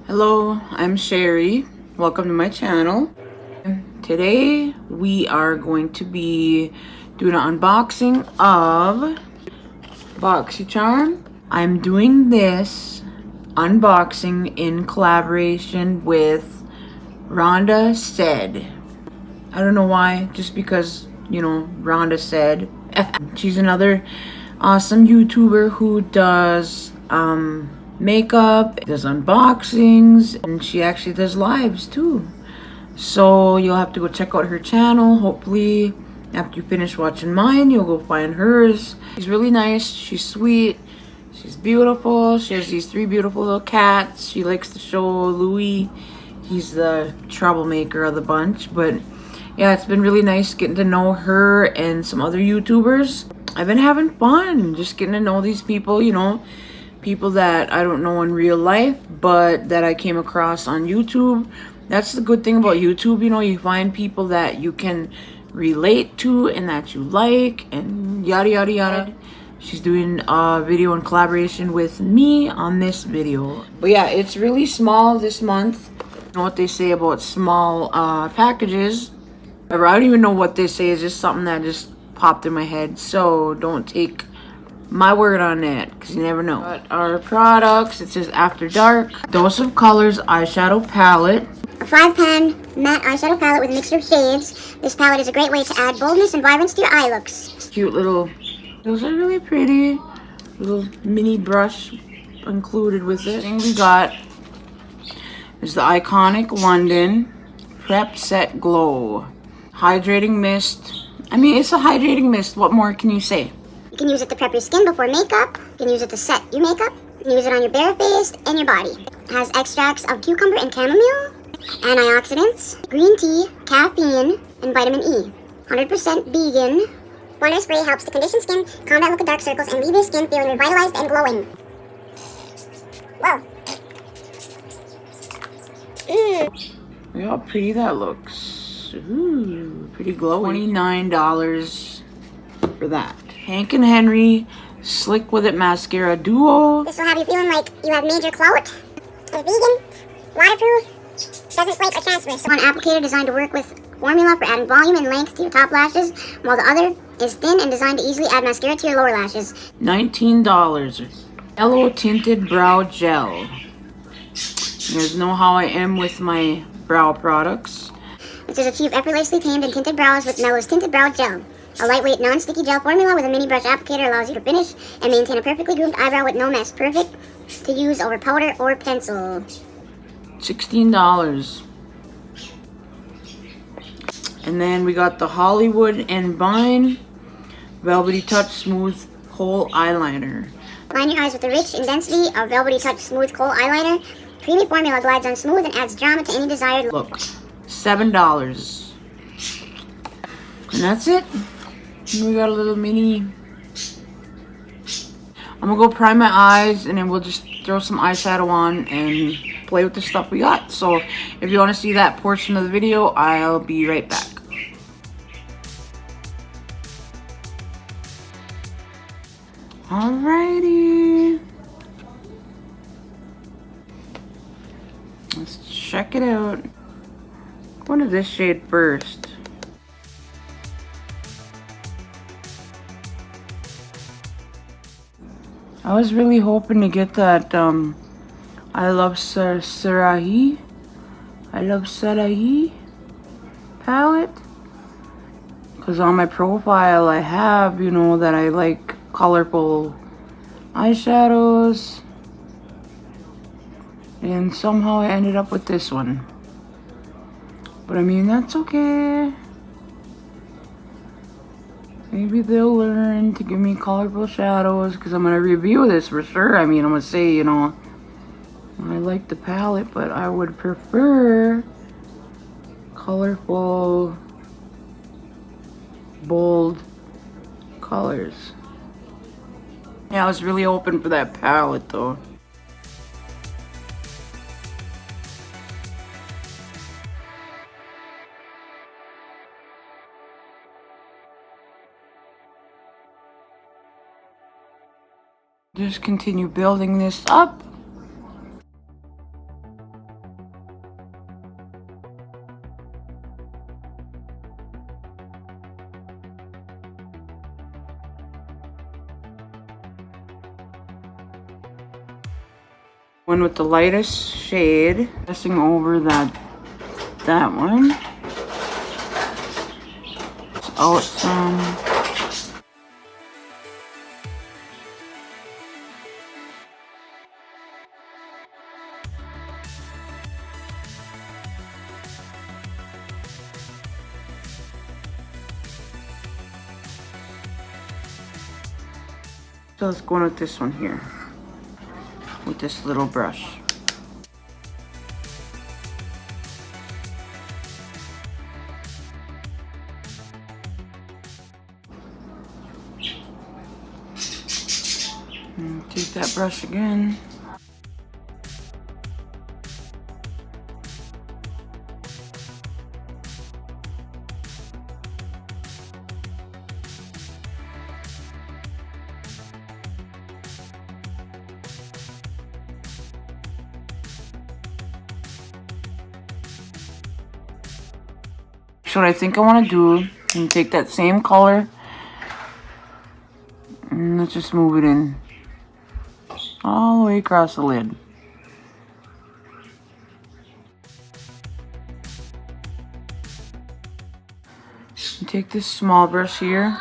Hello, I'm Shari. Welcome to my channel. Today we are going to be doing an unboxing of Boxycharm. I'm doing this unboxing in collaboration with Rhonda Said. I don't know why, just because, you know, Rhonda Said. She's another awesome YouTuber who does makeup, does unboxings, and she actually does lives too. So you'll have to go check out her channel. Hopefully after you finish watching mine, you'll go find hers. She's really nice, she's sweet, she's beautiful. She has these 3 beautiful little cats. She likes to show Louis. He's the troublemaker of the bunch. But yeah, it's been really nice getting to know her and some other YouTubers. I've been having fun just getting to know these people, you know, people that I don't know in real life, but that I came across on YouTube. That's the good thing about YouTube, you know, you find people that you can relate to and that you like, and yada yada yada. She's doing a video in collaboration with me on this video. But yeah, it's really small this month. You know what they say about small packages. I don't even know what they say. It's just something that just popped in my head. So don't take my word on that, because you never know. But our products, it says After Dark, Dose of Colors eyeshadow palette. A 5-pan matte eyeshadow palette with a mixture of shades. This palette is a great way to add boldness and vibrance to your eye looks. Cute little, those are really pretty. Little mini brush included with it. Thing we got is the iconic London Prep Set Glow Hydrating Mist. I mean, it's a hydrating mist. What more can you say? You can use it to prep your skin before makeup. You can use it to set your makeup. You can use it on your bare face and your body. It has extracts of cucumber and chamomile, antioxidants, green tea, caffeine, and vitamin E. 100% vegan. Water spray helps to condition skin, combat look of dark circles, and leave your skin feeling revitalized and glowing. Whoa. Look how pretty that looks. Ooh, pretty glowy. $29 for that. Hank and Henry Slick With It Mascara Duo. This will have you feeling like you have major clout. It's vegan, waterproof, doesn't flake or transfer. So one applicator designed to work with formula for adding volume and length to your top lashes, while the other is thin and designed to easily add mascara to your lower lashes. $19. Yellow Tinted Brow Gel. You guys know how I am with my brow products. It says achieve effortlessly tamed and tinted brows with Mellow's Tinted Brow Gel. A lightweight, non-sticky gel formula with a mini brush applicator allows you to finish and maintain a perfectly groomed eyebrow with no mess. Perfect to use over powder or pencil. $16. And then we got the Hollywood and Vine Velvety Touch Smooth Kohl Eyeliner. Line your eyes with the rich intensity of Velvety Touch Smooth Kohl Eyeliner. Creamy formula glides on smooth and adds drama to any desired look. $7. And that's it. And we got a little mini. I'm gonna go prime my eyes and then we'll just throw some eyeshadow on and play with the stuff we got. So if you want to see that portion of the video, I'll be right back. Alrighty. Let's check it out. Go into this shade first. I was really hoping to get that I Love Sarai palette, because on my profile I have, you know, that I like colorful eyeshadows, and somehow I ended up with this one. But I mean, that's okay. Maybe they'll learn to give me colorful shadows, because I'm going to review this for sure. I mean, I'm going to say, you know, I like the palette, but I would prefer colorful, bold colors. Yeah, I was really hoping for that palette, though. Just continue building this up. One with the lightest shade, pressing over that one. It's out some. So let's go in with this one here, with this little brush. And take that brush again. So what I think I want to do, and take that same color, and let's just move it in all the way across the lid. And take this small brush here,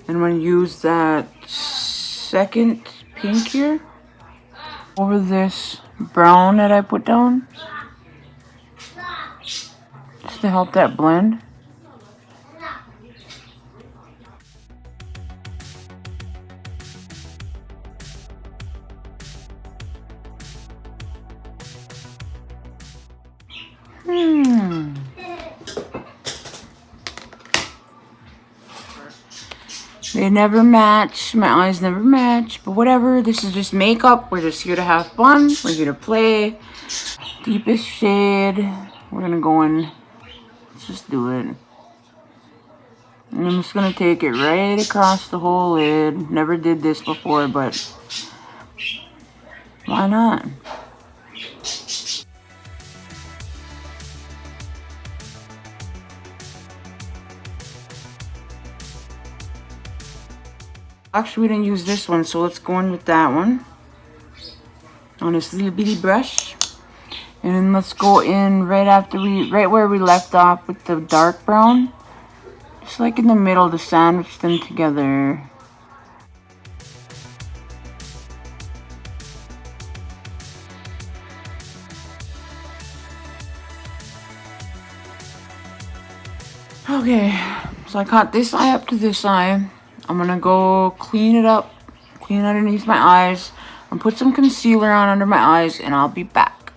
and I'm going to use that second pink here over this brown that I put down, just to help that blend. They never match. My eyes never match. But whatever. This is just makeup. We're just here to have fun. We're here to play. Deepest shade. We're going to go in. Let's just do it. And I'm just going to take it right across the whole lid. Never did this before, but why not? Actually, we didn't use this one, so let's go in with that one on this little bitty brush. And then let's go in right where we left off with the dark brown. Just like in the middle to sandwich them together. Okay, so I caught this eye up to this eye. I'm gonna go clean it up, clean underneath my eyes, and put some concealer on under my eyes, and I'll be back.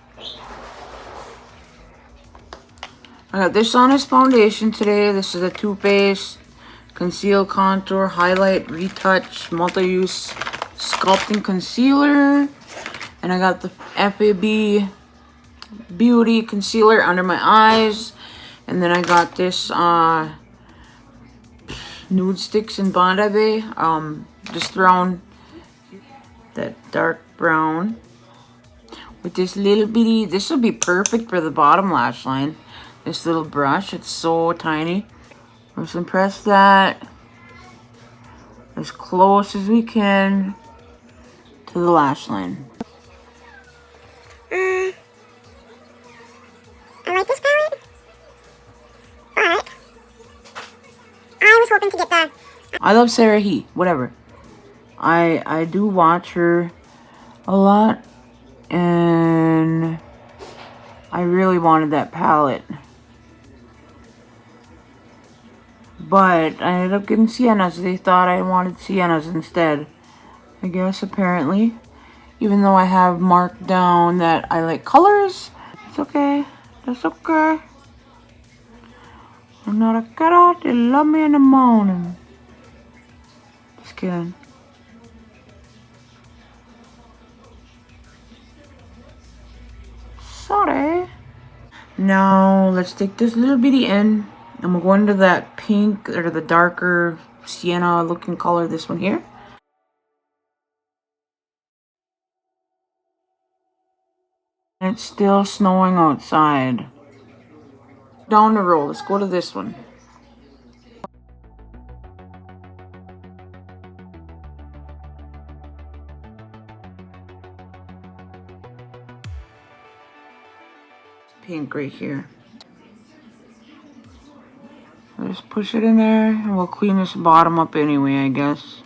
I got this on as foundation today. This is a Too Faced Conceal, Contour, Highlight, Retouch, Multi-Use Sculpting Concealer. And I got the FAB Beauty Concealer under my eyes. And then I got this Nudestix in Bondi. Just thrown that dark brown with this little bitty. This would be perfect for the bottom lash line. This little brush, it's so tiny. Let's press that as close as we can to the lash line. I like this palette, but I was hoping to get the... I love Shari Rae, whatever. I do watch her a lot, and I really wanted that palette. But I ended up getting Siennas. They thought I wanted Siennas instead, I guess, apparently. Even though I have marked down that I like colors, it's okay. That's okay. I'm not a cutout. They love me in the morning. Just kidding. Sorry. Now, let's take this little bitty in. I'm going to go into that pink, or the darker sienna looking color, this one here. And it's still snowing outside. Down the row, let's go to this one. pink right here. Just push it in there, and we'll clean this bottom up anyway, I guess.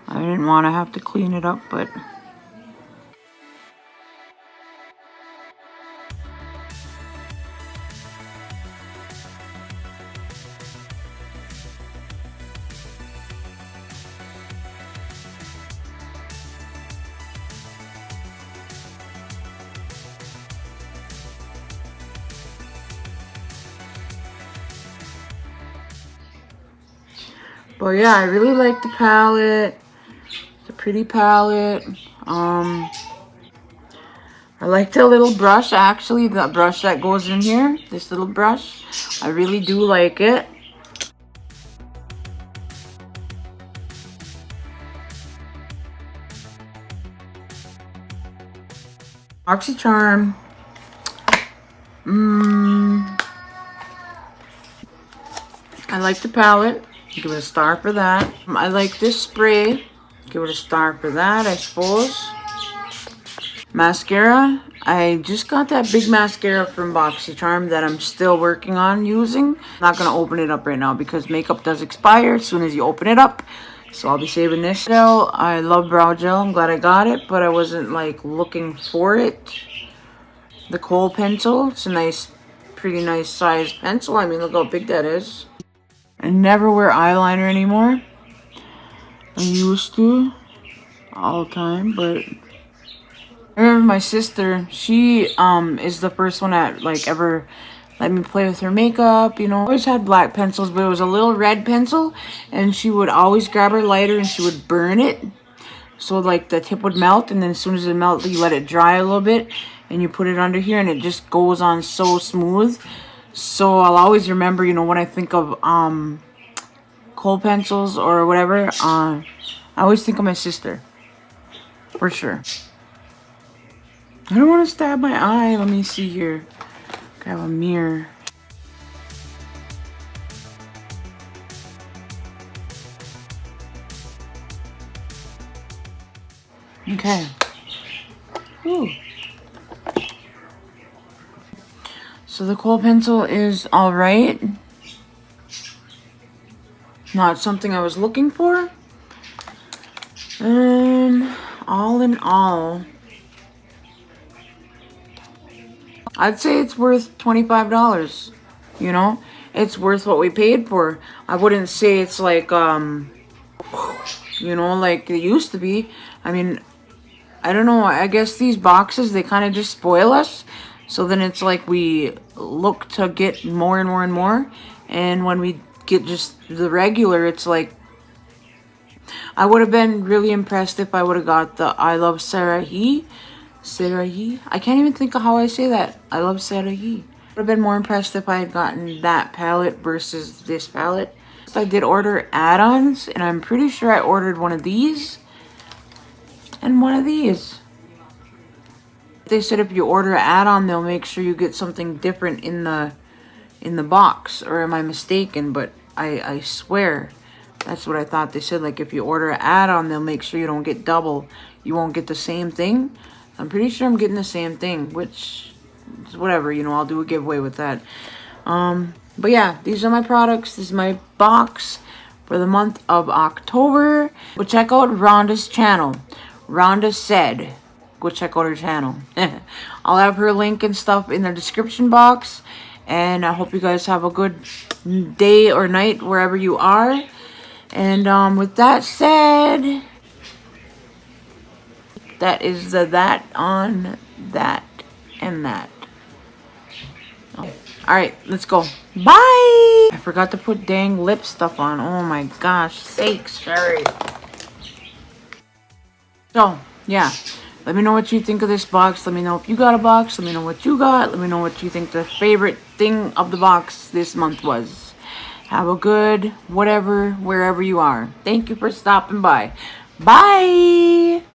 I didn't want to have to clean it up, but... But yeah, I really like the palette. It's a pretty palette. I like the little brush, actually, the brush that goes in here. This little brush. I really do like it. Boxycharm. I like the palette. Give it a star for that. I like this spray. Give it a star for that, I suppose. Mascara. I just got that big mascara from Boxycharm that I'm still working on using. I'm not going to open it up right now because makeup does expire as soon as you open it up. So I'll be saving this gel. I love brow gel. I'm glad I got it, but I wasn't like looking for it. The Kohl pencil. It's a nice, pretty nice size pencil. I mean, look how big that is. I never wear eyeliner anymore. I used to all the time, but I remember my sister, she is the first one that like ever let me play with her makeup, you know. I always had black pencils, but it was a little red pencil, and she would always grab her lighter and she would burn it. So like the tip would melt, and then as soon as it melted, you let it dry a little bit and you put it under here and it just goes on so smooth. So I'll always remember, you know, when I think of Kohl pencils or whatever, I always think of my sister. For sure. I don't want to stab my eye. Let me see here. I have a mirror. Okay. Ooh. So the Kohl pencil is alright. Not something I was looking for. All in all, I'd say it's worth $25. You know, it's worth what we paid for. I wouldn't say it's like, you know, like it used to be. I mean, I don't know. I guess these boxes, they kind of just spoil us. So then it's like we look to get more and more and more. And when we get just the regular, it's like, I would have been really impressed if I would have got the I Love Shari Rae. I can't even think of how I say that. I Love Shari Rae. Would have been more impressed if I had gotten that palette versus this palette. I did order add-ons, and I'm pretty sure I ordered one of these and one of these. They said if you order an add-on, they'll make sure you get something different in the box. Or am I mistaken? But I swear that's what I thought they said. Like if you order an add-on, they'll make sure you don't get double. You won't get the same thing. I'm pretty sure I'm getting the same thing, which is whatever, you know, I'll do a giveaway with that. But yeah, these are my products. This is my box for the month of October. Go check out Rhonda's channel. Rhonda Said. Go check out her channel. I'll have her link and stuff in the description box. And I hope you guys have a good day or night wherever you are. And with that said, that is the that on that and that. Okay. Alright, let's go. Bye! I forgot to put dang lip stuff on. Oh my gosh, sakes, Shari. So, yeah. Let me know what you think of this box. Let me know if you got a box. Let me know what you got. Let me know what you think the favorite thing of the box this month was. Have a good whatever, wherever you are. Thank you for stopping by. Bye!